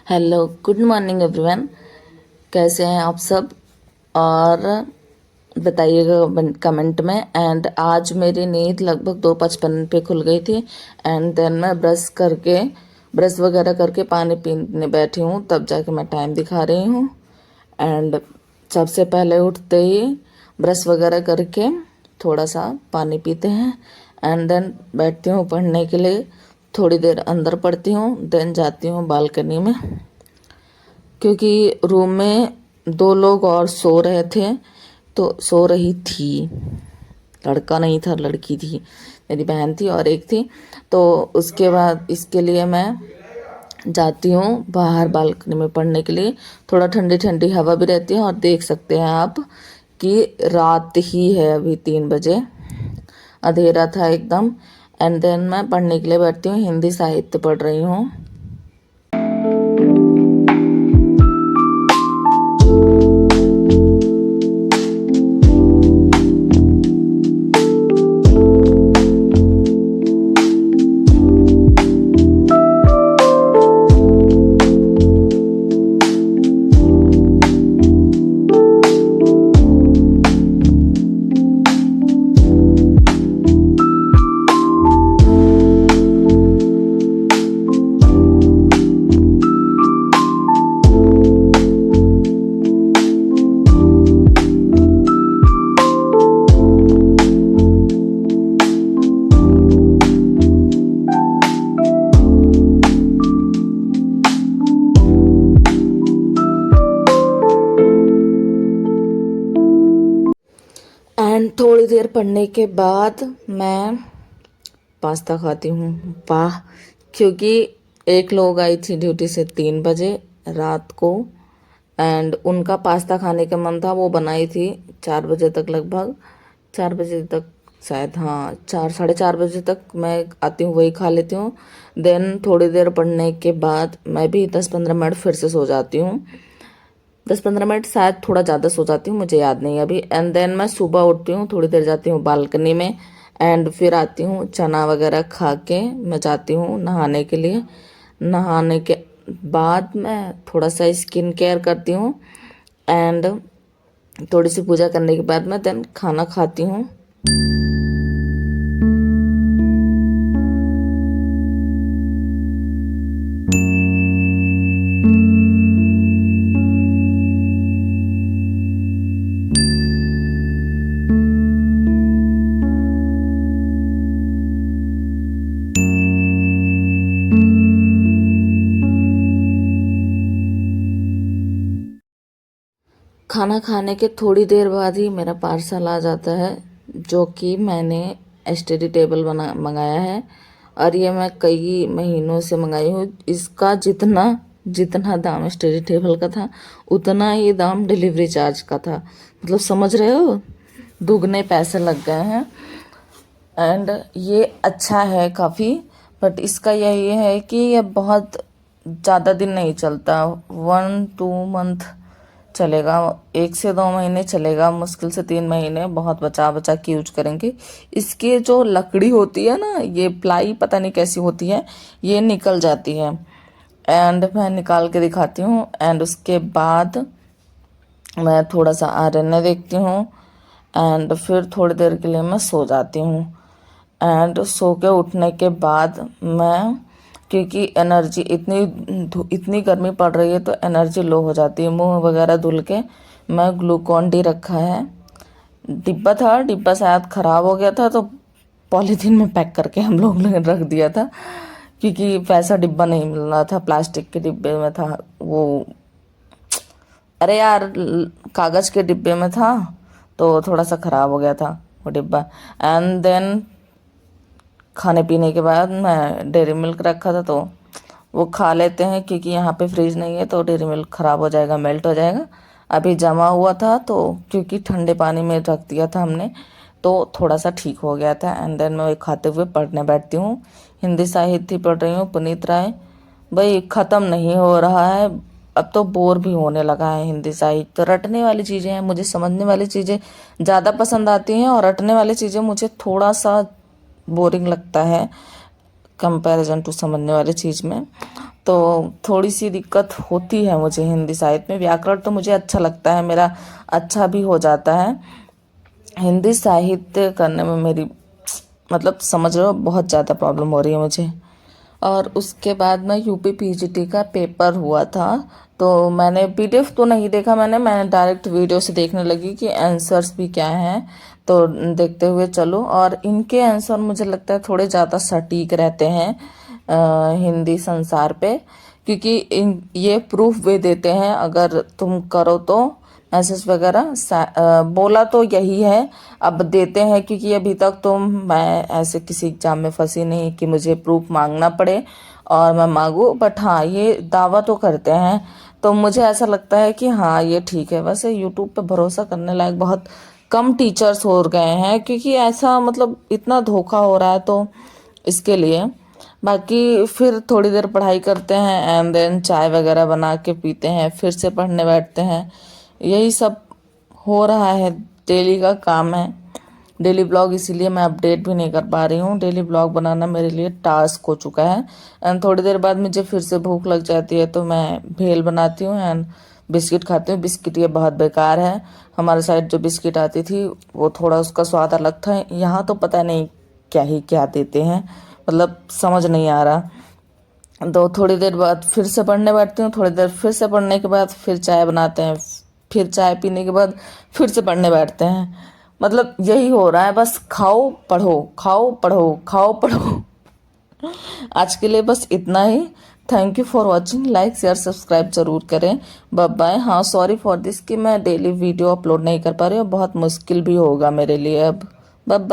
Hello, good morning everyone. कैसे हैं आप सब? और बताइएगा कमेंट में। एंड आज मेरी नींद लगभग 2:55 पे खुल गई थी। एंड देन मैं ब्रश वगैरह करके पानी पीने बैठी हूँ, तब जाके मैं टाइम दिखा रही हूँ। एंड सबसे पहले उठते ही ब्रश वगैरह करके थोड़ा सा पानी पीते हैं। एंड देन बैठती हूँ पढ़ने के लिए, थोड़ी देर अंदर पढ़ती हूँ, देन जाती हूँ बालकनी में, क्योंकि रूम में 2 लोग और सो रहे थे, तो सो रही थी। लड़का नहीं था, लड़की थी, मेरी बहन थी और एक थी। तो उसके बाद इसके लिए मैं जाती हूँ बाहर बालकनी में पढ़ने के लिए। थोड़ा ठंडी ठंडी हवा भी रहती है और देख सकते हैं आप कि रात ही है, अभी 3 बजे, अंधेरा था एकदम। एंड देन मैं पढ़ने के लिए बैठती हूँ, हिंदी साहित्य पढ़ रही हूँ। एंड थोड़ी देर पढ़ने के बाद मैं पास्ता खाती हूँ। वाह! क्योंकि एक लोग आई थी ड्यूटी से 3 बजे रात को, एंड उनका पास्ता खाने का मन था। वो बनाई थी 4 बजे तक, लगभग 4 बजे तक शायद, हाँ 4, साढ़े 4 बजे तक मैं आती हूँ, वही खा लेती हूँ। देन थोड़ी देर पढ़ने के बाद मैं भी 10-15 मिनट फिर से सो जाती हूँ। 10-15 मिनट, शायद थोड़ा ज़्यादा सो जाती हूँ, मुझे याद नहीं अभी। एंड देन मैं सुबह उठती हूँ, थोड़ी देर जाती हूँ बालकनी में, एंड फिर आती हूँ, चना वगैरह खा के मैं जाती हूँ नहाने के लिए। नहाने के बाद मैं थोड़ा सा स्किन केयर करती हूँ, एंड थोड़ी सी पूजा करने के बाद मैं देन खाना खाती हूँ। खाना खाने के थोड़ी देर बाद ही मेरा पार्सल आ जाता है, जो कि मैंने स्टडी टेबल मंगाया है। और ये मैं कई महीनों से मंगाई हूँ। इसका जितना जितना दाम स्टडी टेबल का था, उतना ही दाम डिलीवरी चार्ज का था। मतलब समझ रहे हो, दुगने पैसे लग गए हैं। एंड ये अच्छा है काफ़ी, बट इसका यही है कि ये बहुत ज़्यादा दिन नहीं चलता। 1-2 मंथ चलेगा, 1 से 2 महीने चलेगा, मुश्किल से 3 महीने, बहुत बचा बचा के यूज करेंगे। इसकी जो लकड़ी होती है ना, ये प्लाई पता नहीं कैसी होती है, ये निकल जाती है। एंड मैं निकाल के दिखाती हूँ। एंड उसके बाद मैं थोड़ा सा आरएनए देखती हूँ, एंड फिर थोड़ी देर के लिए मैं सो जाती हूँ। एंड सो के उठने के बाद मैं, क्योंकि एनर्जी इतनी गर्मी पड़ रही है तो एनर्जी लो हो जाती है, मुंह वगैरह धुल के मैं ग्लूकॉन डी रखा है। डिब्बा शायद ख़राब हो गया था, तो पॉलीथीन में पैक करके हम लोग ने रख दिया था, क्योंकि वैसा डिब्बा नहीं मिल रहा था, प्लास्टिक के डिब्बे में था वो। अरे यार, कागज़ के डिब्बे में था, तो थोड़ा सा ख़राब हो गया था वो डिब्बा। एंड देन खाने पीने के बाद मैं डेयरी मिल्क रखा था, तो वो खा लेते हैं, क्योंकि यहाँ पे फ्रीज नहीं है, तो डेयरी मिल्क ख़राब हो जाएगा, मेल्ट हो जाएगा। अभी जमा हुआ था, तो क्योंकि ठंडे पानी में रख दिया था हमने, तो थोड़ा सा ठीक हो गया था। एंड देन मैं खाते हुए पढ़ने बैठती हूँ। हिंदी साहित्य पढ़ रही हूँ, पुनीत राय। भाई ख़त्म नहीं हो रहा है, अब तो बोर भी होने लगा है। हिंदी साहित्य तो रटने वाली चीज़ें हैं, मुझे समझने वाली चीज़ें ज़्यादा पसंद आती हैं, और रटने वाली चीज़ें मुझे थोड़ा सा बोरिंग लगता है कंपैरिजन टू समझने वाली चीज़ में। तो थोड़ी सी दिक्कत होती है मुझे हिंदी साहित्य में। व्याकरण तो मुझे अच्छा लगता है, मेरा अच्छा भी हो जाता है। हिंदी साहित्य करने में मेरी मतलब समझ रहे हो बहुत ज़्यादा प्रॉब्लम हो रही है मुझे। और उसके बाद में यूपी पीजीटी का पेपर हुआ था, तो मैंने पीडीएफ तो नहीं देखा, मैंने डायरेक्ट वीडियो से देखने लगी कि आंसर्स भी क्या हैं, तो देखते हुए चलो। और इनके आंसर मुझे लगता है थोड़े ज़्यादा सटीक रहते हैं हिंदी संसार पे, क्योंकि ये प्रूफ भी देते हैं अगर तुम करो तो। मैसेज वगैरह बोला तो यही है, अब देते हैं, क्योंकि अभी तक तो मैं ऐसे किसी एग्जाम में फंसी नहीं कि मुझे प्रूफ मांगना पड़े और मैं मांगू। बट हाँ, ये दावा तो करते हैं, तो मुझे ऐसा लगता है कि हाँ ये ठीक है। वैसे यूट्यूब पे भरोसा करने लायक बहुत कम टीचर्स हो गए हैं, क्योंकि ऐसा मतलब इतना धोखा हो रहा है, तो इसके लिए। बाकी फिर थोड़ी देर पढ़ाई करते हैं एंड देन चाय वगैरह बना के पीते हैं, फिर से पढ़ने बैठते हैं। यही सब हो रहा है, डेली का काम है। डेली ब्लॉग इसीलिए मैं अपडेट भी नहीं कर पा रही हूँ। डेली ब्लॉग बनाना मेरे लिए टास्क हो चुका है। एंड थोड़ी देर बाद मुझे फिर से भूख लग जाती है, तो मैं भेल बनाती हूँ एंड बिस्किट खाती हूँ। बिस्किट ये बहुत बेकार है। हमारे साइड जो बिस्किट आती थी वो थोड़ा उसका स्वाद अलग था, यहाँ तो पता नहीं क्या ही क्या देते हैं, मतलब समझ नहीं आ रहा। तो थोड़ी देर बाद फिर से पढ़ने बैठती हूँ, थोड़ी देर फिर से पढ़ने के बाद फिर चाय बनाते हैं, फिर चाय पीने के बाद फिर से पढ़ने बैठते हैं। मतलब यही हो रहा है, बस खाओ पढ़ो, खाओ पढ़ो, खाओ पढ़ो। आज के लिए बस इतना ही। Thank you for watching. Like share subscribe जरूर करें। Bye bye. हाँ, सॉरी फॉर दिस कि मैं डेली वीडियो अपलोड नहीं कर पा रही हूँ, बहुत मुश्किल भी होगा मेरे लिए अब। Bye bye.